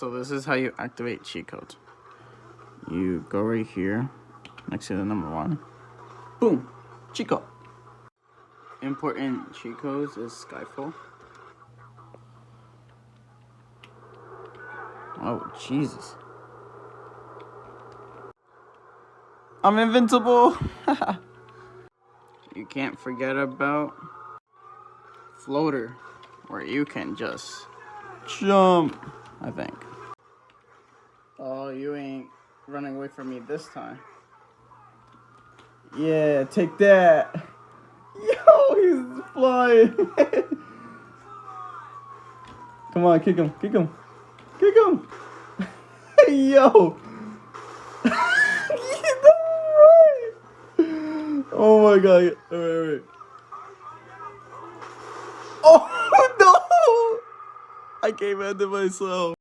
So this is how you activate cheat codes. You go right here, next to the number 1. Boom, cheat code. Important cheat codes is Skyfall. Oh, Jesus. I'm invincible. You can't forget about floater, where you can just jump, I think. Oh, you ain't running away from me this time. Yeah, take that. Yo, he's flying. Come on, kick him, kick him, kick him. Yo. Oh my god. Wait. Oh no! I came out to myself.